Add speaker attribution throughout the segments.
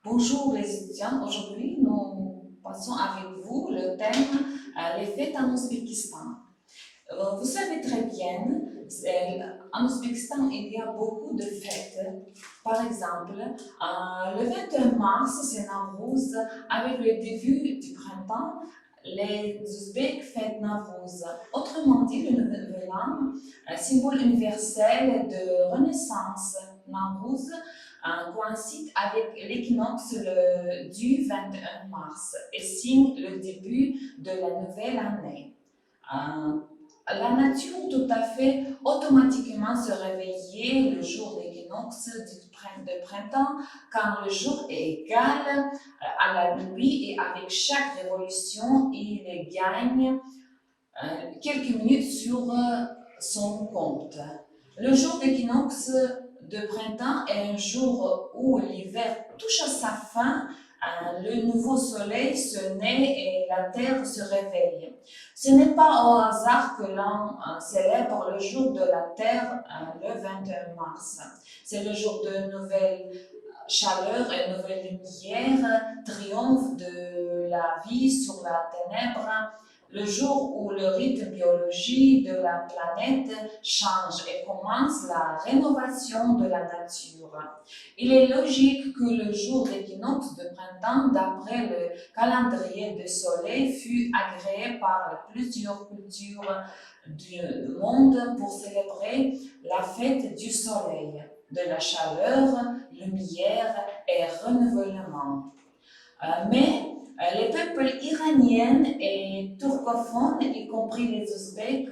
Speaker 1: Bonjour les étudiants, aujourd'hui nous passons avec vous le thème les fêtes en Ouzbékistan. Vous savez très bien, en Ouzbékistan il y a beaucoup de fêtes. Par exemple, le 21 mars c'est Nowruz, avec le début du printemps, les Ouzbeks fêtent Nowruz. Autrement dit, le nouvel an, symbole universel de renaissance. Nowruz coïncide avec l'équinoxe du 21 mars et signe le début de la nouvelle année. Euh, la nature tout à fait automatiquement se réveillait le jour d'équinoxe de printemps quand le jour est égal à la nuit et avec chaque révolution il gagne quelques minutes sur son compte. Le jour d'équinoxe de printemps est un jour où l'hiver touche à sa fin, le nouveau soleil se naît et la terre se réveille. Ce n'est pas au hasard que l'on célèbre le jour de la terre le 21 mars. C'est le jour de nouvelle chaleur et nouvelle lumière, triomphe de la vie sur la ténèbre, le jour où le rythme biologique de la planète change et commence la rénovation de la nature. Il est logique que le jour d'équinoxe de printemps, d'après le calendrier du soleil, fut agréé par plusieurs cultures du monde pour célébrer la fête du soleil, de la chaleur, lumière et renouvellement. Les peuples iraniens et turcophones, y compris les Ouzbeks,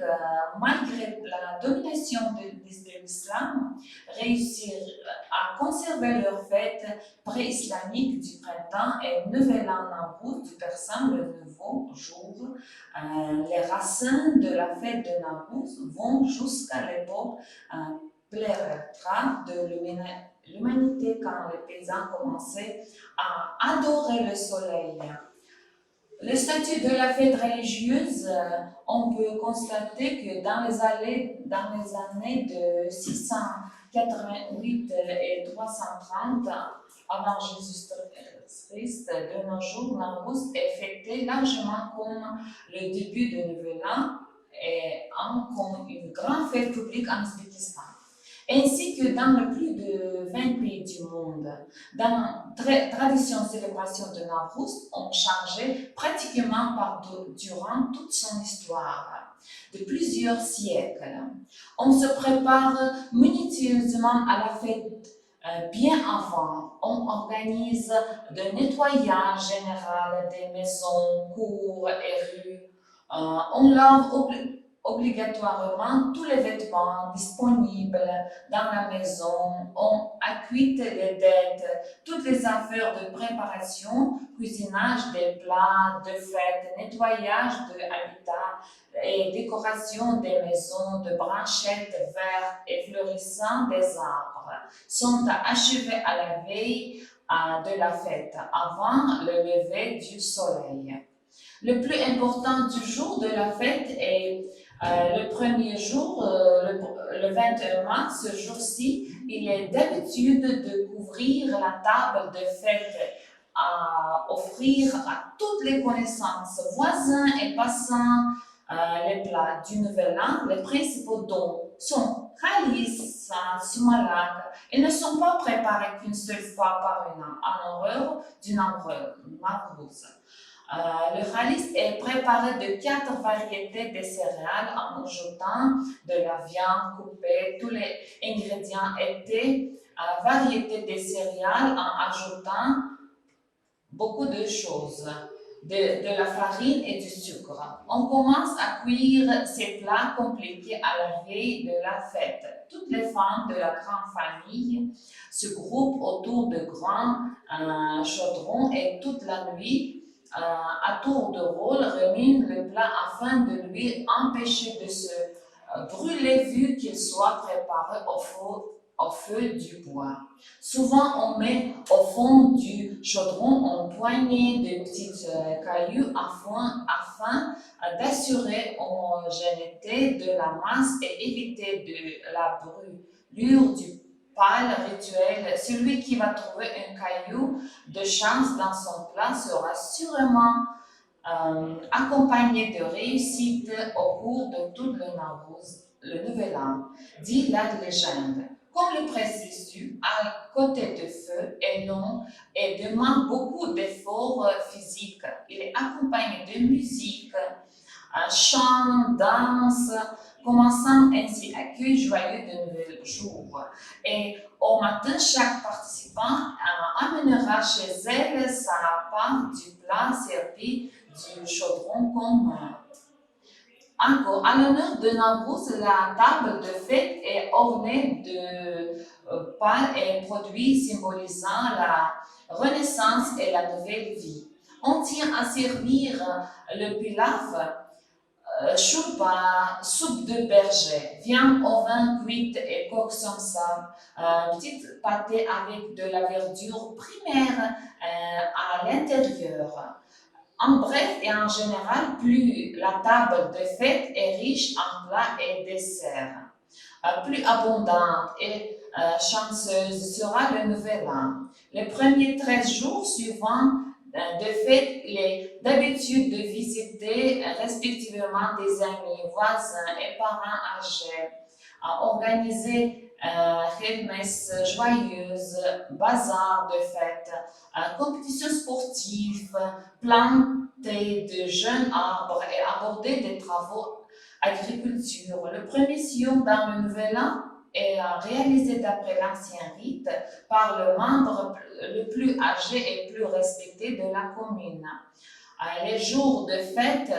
Speaker 1: malgré la domination de l'islam, réussirent à conserver leur fête pré-islamique du printemps et nouvel an Nowruz du persan, le nouveau jour. Les racines de la fête de Nowruz vont jusqu'à l'époque plébéienne de l'humanité quand les paysans commençaient à adorer le soleil. Le statut de la fête religieuse, on peut constater que dans les années de 688 et 330 avant Jésus-Christ, de nos jours, Nowruz est fêté largement comme le début du Nouvel An et comme une grande fête publique en Ouzbékistan, ainsi que dans le plus de 20 pays du monde. Dans la tradition célébration de Nowruz ont changé pratiquement durant toute son histoire, de plusieurs siècles. On se prépare minutieusement à la fête bien avant. On organise le nettoyage général des maisons, cours et rues. On lave obligatoirement tous les vêtements disponibles dans la maison, on acquitte les dettes, toutes les affaires de préparation, cuisinage des plats, de fêtes, nettoyage de l'habitat et décoration des maisons, de branchettes vertes et fleurissantes des arbres sont achevés à la veille de la fête, avant le lever du soleil. Le plus important du jour de la fête est le premier jour, le 21 mars, ce jour-ci, il est d'habitude de couvrir la table de fête, à offrir à toutes les connaissances, voisins et passants, les plats du Nouvel An. Les principaux dons sont khalis, sumalak. Ils ne sont pas préparés qu'une seule fois par an en horreur du Nowruz. Le khalis est préparé de 4 variétés de céréales en ajoutant de la viande coupée. Tous les ingrédients étaient variétés de céréales en ajoutant beaucoup de choses, de la farine et du sucre. On commence à cuire ces plats compliqués à la veille de la fête. Toutes les femmes de la grande famille se groupent autour de grands chaudrons et toute la nuit, à tour de rôle, remue le plat afin de lui empêcher de se brûler vu qu'il soit préparé au feu du bois. Souvent, on met au fond du chaudron une poignée de petits cailloux afin d'assurer l'homogénéité de la masse et éviter de la brûlure du pas le rituel. Celui qui va trouver un caillou de chance dans son plat sera sûrement accompagné de réussite au cours de tout le nouvel an, dit la légende. Comme le processus à côté de feu est long et demande beaucoup d'efforts physiques, il est accompagné de musique, chant, danse, commençant ainsi accueil joyeux de nouvel jour. Et au matin, chaque participant amènera chez elle sa part du plat servi du chaudron commun. Encore, à l'honneur de Nowruz, la table de fête est ornée de pâles et produits symbolisant la renaissance et la nouvelle vie. On tient à servir le pilaf, choupa, soupe de berger, viande au vin cuite et coction ça, petite pâté avec de la verdure primaire à l'intérieur. En bref et en général, plus la table de fête est riche en plats et desserts, plus abondante et chanceuse sera le nouvel an. Les premiers 13 jours suivants de fête, il est d'habitude de visiter respectivement des amis, voisins et parents âgés, à organiser messes joyeuses, bazar de fête, compétitions sportives, planter de jeunes arbres et aborder des travaux agriculture. Le premier sillon dans le nouvel an est réalisé d'après l'ancien rite par le membre le plus âgé et plus respecté de la commune. Les jours de fête,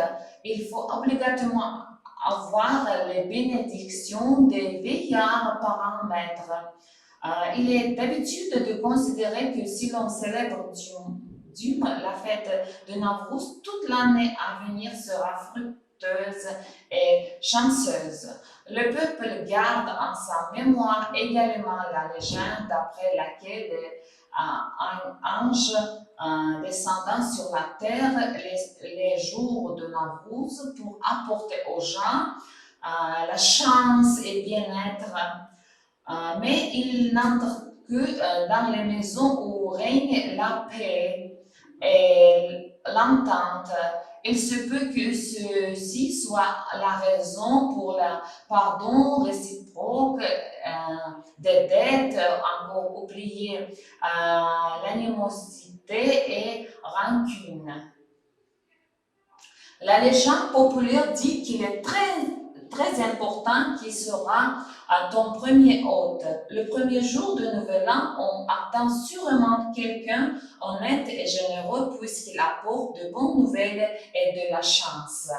Speaker 1: il faut obligatoirement avoir les bénédictions des vieillards par un maître. Il est d'habitude de considérer que si l'on célèbre la fête de Nowruz, toute l'année à venir sera fructueuse et chanceuse. Le peuple garde en sa mémoire également la légende d'après laquelle un ange descendant sur la terre les jours de Nowruz pour apporter aux gens la chance et bien-être. Mais il n'entre que dans les maisons où règne la paix et l'entente. Il se peut que ceci soit la raison pour le pardon réciproque des dettes encore oubliées, l'animosité et rancune. La légende populaire dit qu'il est très important qu'il sera ton premier hôte. Le premier jour de Nouvel An, on attend sûrement quelqu'un honnête et généreux puisqu'il apporte de bonnes nouvelles et de la chance.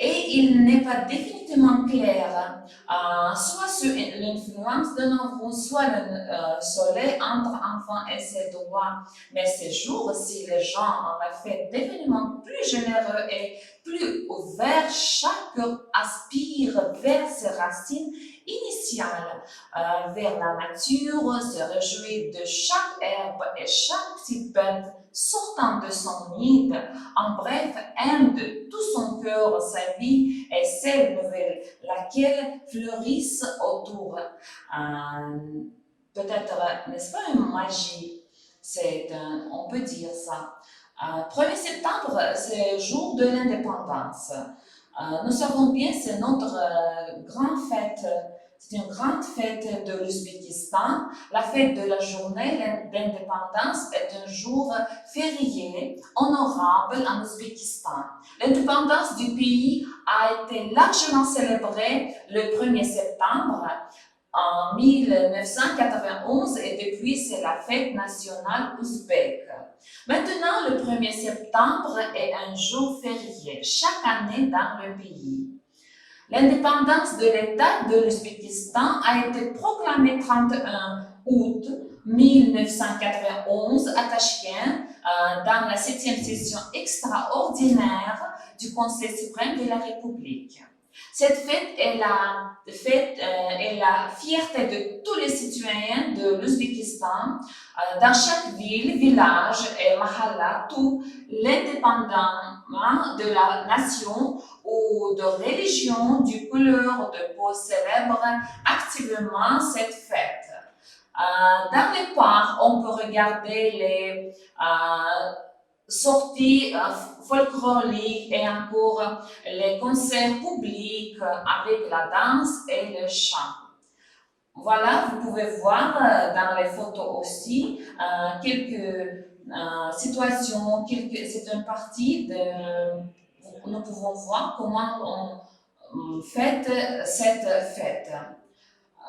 Speaker 1: Et il n'est pas définitivement clair, soit sur l'influence de Nowruz, soit le soleil entre enfants et ses droits. Mais ces jours, si les gens en fait définitivement plus généreux et plus ouverts, chacun aspire vers ses racines initiales, vers la nature, se réjouit de chaque herbe et chaque petite bête sortant de son nid, en bref, aime de tout son cœur sa vie et celle nouvelle, laquelle fleurissent autour. Peut-être, n'est-ce pas, une magie? On peut dire ça. 1er septembre, c'est le jour de l'indépendance. Nous savons bien, c'est notre grande fête. C'est une grande fête de l'Ouzbékistan. La fête de la journée d'indépendance est un jour férié, honorable en Ouzbékistan. L'indépendance du pays a été largement célébrée le 1er septembre en 1991 et depuis c'est la fête nationale ouzbèque. Maintenant, le 1er septembre est un jour férié chaque année dans le pays. L'indépendance de l'État de l'Ouzbékistan a été proclamée 31 août 1991 à Tachkent dans la 7e session extraordinaire du Conseil suprême de la République. Cette fête est la fierté de tous les citoyens de l'Ouzbékistan. Dans chaque ville, village et mahalla, tout l'indépendamment de la nation ou de religion, du couleur de peau célèbre activement cette fête. Dans les parcs, on peut regarder les sorties folkloriques et encore les concerts publics avec la danse et le chant. Voilà, vous pouvez voir dans les photos aussi quelques situations, c'est une partie de. Nous pouvons voir comment on fête cette fête.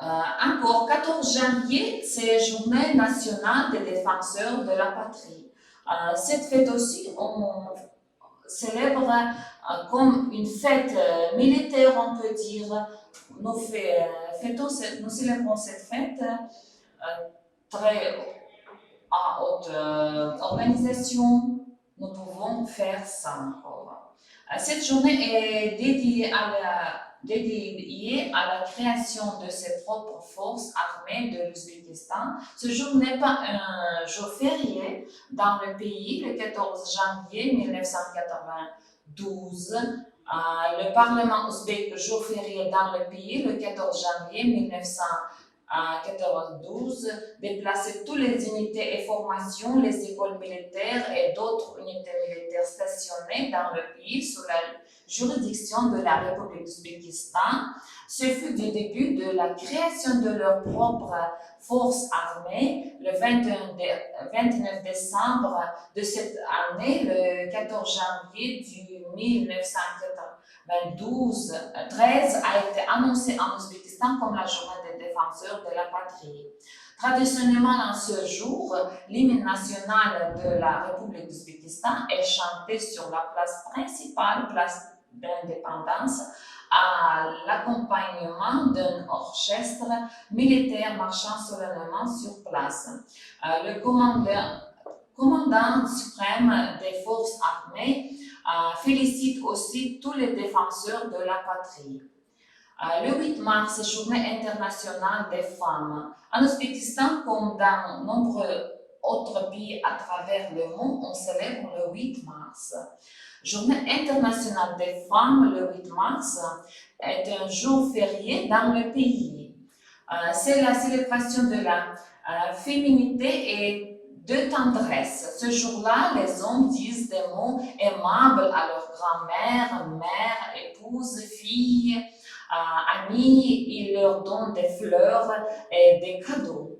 Speaker 1: Encore, 14 janvier, c'est Journée nationale des défenseurs de la patrie. Cette fête aussi, on célèbre comme une fête militaire, on peut dire. Nous célébrons cette fête très à haute organisation. Nous pouvons faire ça encore. Cette journée est dédiée à la création de ses propres forces armées de l'Ouzbékistan. Ce jour n'est pas un jour férié dans le pays. Le 14 janvier 1992, le Parlement ouzbek, jour férié dans le pays, le 14 janvier 1992, déplaçait toutes les unités et formations, les écoles militaires et d'autres unités militaires stationnées dans le pays sous la juridiction de la République d'Ouzbékistan. Ce fut le début de la création de leur propre force armée le 29 décembre de cette année, le 14 janvier du 1992. 13 a été annoncé en Ouzbékistan comme la journée des défenseurs de la patrie. Traditionnellement, en ce jour, l'hymne national de la République d'Ouzbékistan est chanté sur la place principale, place d'indépendance, à l'accompagnement d'un orchestre militaire marchant solennellement sur place. Le commandant suprême des forces armées félicite aussi tous les défenseurs de la patrie. Le 8 mars, Journée internationale des femmes. En Ouzbékistan, comme dans nombreux autres pays à travers le monde, on célèbre le 8 mars. Journée internationale des femmes, le 8 mars, est un jour férié dans le pays. C'est la célébration de la féminité et de tendresse. Ce jour-là, les hommes disent des mots aimables à leur grand-mère, mère, épouse, fille, amis. Ils leur donnent des fleurs et des cadeaux.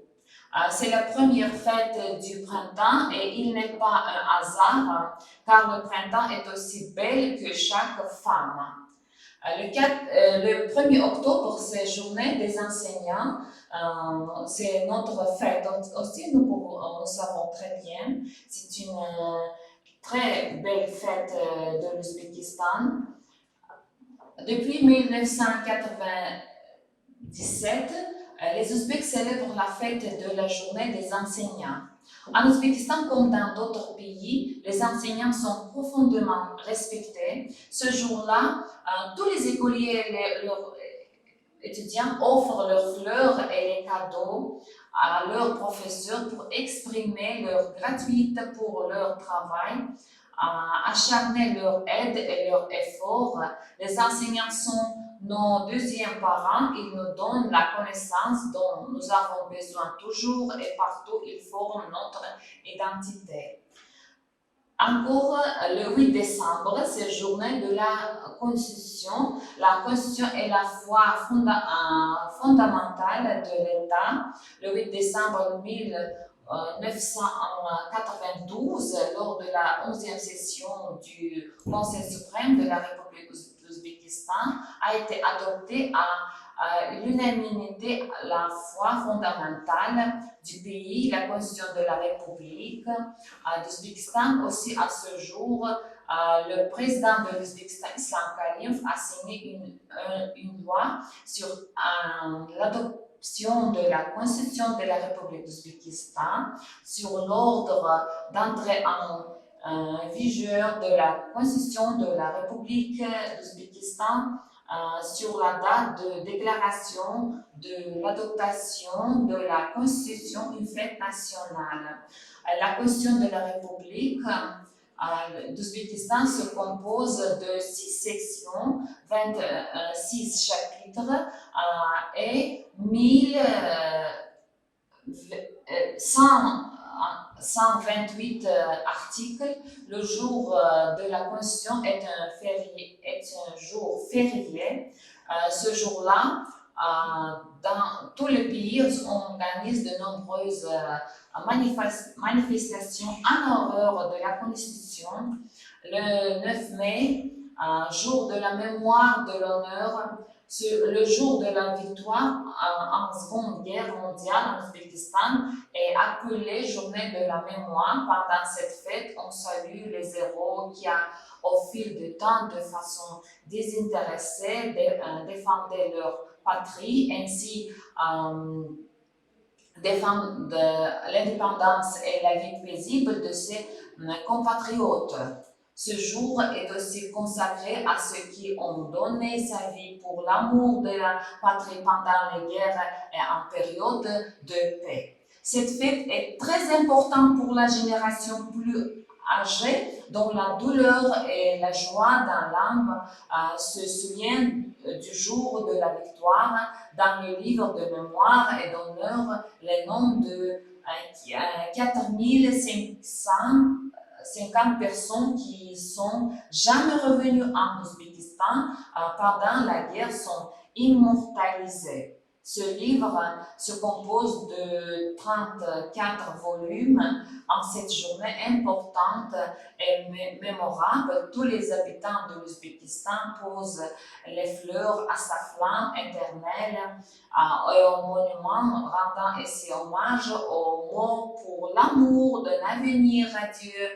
Speaker 1: C'est la première fête du printemps et il n'est pas un hasard car le printemps est aussi belle que chaque femme. Le 1er octobre, c'est Journée des enseignants. C'est notre fête aussi, nous savons très bien. C'est une très belle fête de l'Ouzbékistan. Depuis 1997, les Ouzbeks célèbrent la fête de la journée des enseignants. En Ouzbékistan, comme dans d'autres pays, les enseignants sont profondément respectés. Ce jour-là, tous les écoliers et leurs étudiants offrent leurs fleurs et les cadeaux à leurs professeurs pour exprimer leur gratitude pour leur travail, acharner leur aide et leur effort. Les enseignants sont nos deuxièmes parents, ils nous donnent la connaissance dont nous avons besoin toujours et partout, ils forment notre identité. Encore le 8 décembre, c'est journée de la Constitution. La Constitution est la foi fondamentale de l'État. Le 8 décembre 1992, lors de la 11e session du Conseil suprême de la République d'Ouzbékistan, a été adoptée à l'unanimité la foi fondamentale du pays, la Constitution de la République d'Ouzbékistan. Aussi, à ce jour, le président de l'Ouzbékistan, Islam Karimov, a signé une loi sur l'adoption de la Constitution de la République d'Ouzbékistan, sur l'ordre d'entrée en vigueur de la Constitution de la République d'Ouzbékistan sur la date de déclaration de l'adoption de la Constitution, une fête nationale. La Constitution de la République d'Ouzbékistan se compose de 6 sections, 26 chapitres et 128 articles. Le jour de la Constitution est un jour férié. Ce jour-là, dans tous les pays, on organise de nombreuses manifestations en horreur de la Constitution. Le 9 mai, jour de la mémoire de l'honneur, le jour de la victoire en Seconde Guerre mondiale en Ouzbékistan est appelé Journée de la mémoire. Pendant cette fête, on salue les héros qui, au fil du temps, de façon désintéressée, défendaient leur patrie, ainsi défendent l'indépendance et la vie paisible de ses compatriotes. Ce jour est aussi consacré à ceux qui ont donné sa vie pour l'amour de la patrie pendant les guerres et en période de paix. Cette fête est très importante pour la génération plus âgée, dont la douleur et la joie dans l'âme se souviennent du jour de la victoire. Dans le livre de mémoire et d'honneur, les noms de 4550 personnes qui sont jamais revenues en Ouzbékistan pendant la guerre sont immortalisées. Ce livre se compose de 34 volumes. En cette journée importante et mémorable, tous les habitants de l'Ouzbékistan posent les fleurs à sa flamme éternelle et au monument, rendant ainsi hommage aux mots pour l'amour d'un avenir radieux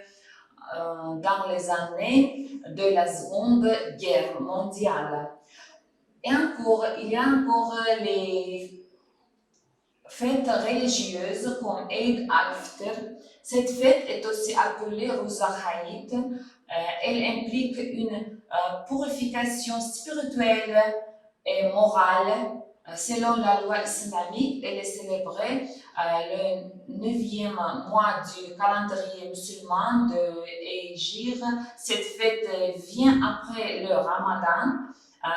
Speaker 1: dans les années de la Seconde Guerre mondiale. Et encore, il y a encore les fêtes religieuses comme Eid al-Fitr. Cette fête est aussi appelée Rouza Haït. Elle implique une purification spirituelle et morale. Selon la loi islamique, elle est célébrée le 9e mois du calendrier musulman de Hégire. Cette fête vient après le Ramadan.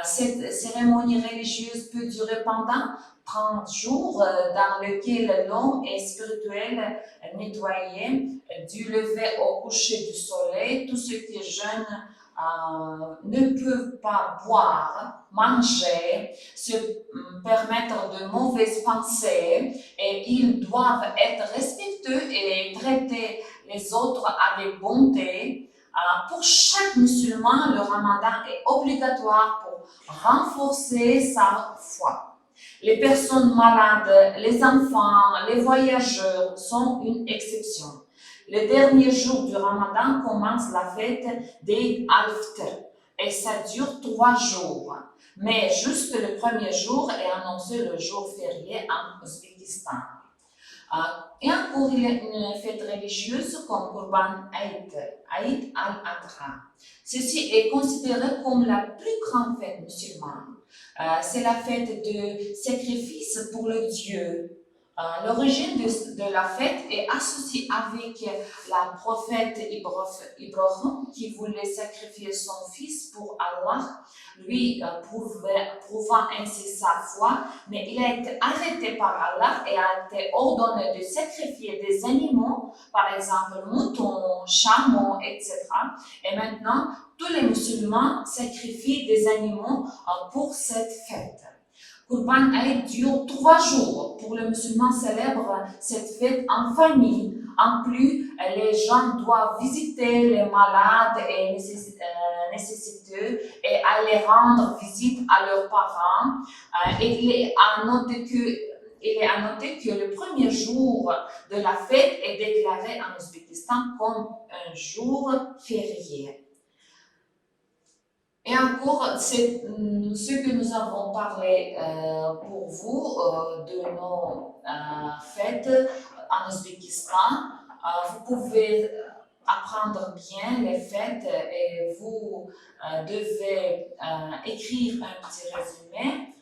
Speaker 1: Cette cérémonie religieuse peut durer pendant 30 jours, dans lequel l'homme est spirituel nettoyé du lever au coucher du soleil. Tous ceux qui jeûnent ne peuvent pas boire, manger, se permettre de mauvaises pensées, et ils doivent être respectueux et traiter les autres avec bonté. Pour chaque musulman, le ramadan est obligatoire pour renforcer sa foi. Les personnes malades, les enfants, les voyageurs sont une exception. Le dernier jour du ramadan commence la fête d'Eid al-Fitr et ça dure 3 jours. Mais juste le premier jour est annoncé le jour férié en Ouzbékistan. Et encore, il y a une fête religieuse comme Qurban Eid al-Adha. Ceci est considéré comme la plus grande fête musulmane. C'est la fête de sacrifice pour le Dieu. L'origine de la fête est associée avec la prophète Ibrahim qui voulait sacrifier son fils pour Allah, lui prouvant ainsi sa foi, mais il a été arrêté par Allah et a été ordonné de sacrifier des animaux, par exemple moutons, chameaux, etc. Et maintenant, tous les musulmans sacrifient des animaux pour cette fête. Qurban Eid dure 3 jours. Pour les musulmans célèbrent cette fête en famille. En plus, les gens doivent visiter les malades et nécessiteux et aller rendre visite à leurs parents. Il est à noter que le premier jour de la fête est déclaré en Ouzbékistan comme un jour férié. Et encore, c'est ce que nous avons parlé pour vous de nos fêtes en Ouzbékistan. Vous pouvez apprendre bien les fêtes et vous devez écrire un petit résumé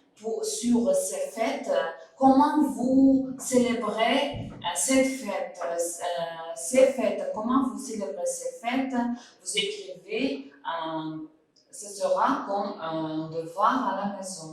Speaker 1: sur ces fêtes. Comment vous célébrez ces fêtes, comment vous célébrez ces fêtes, vous écrivez, ce sera comme un devoir à la maison.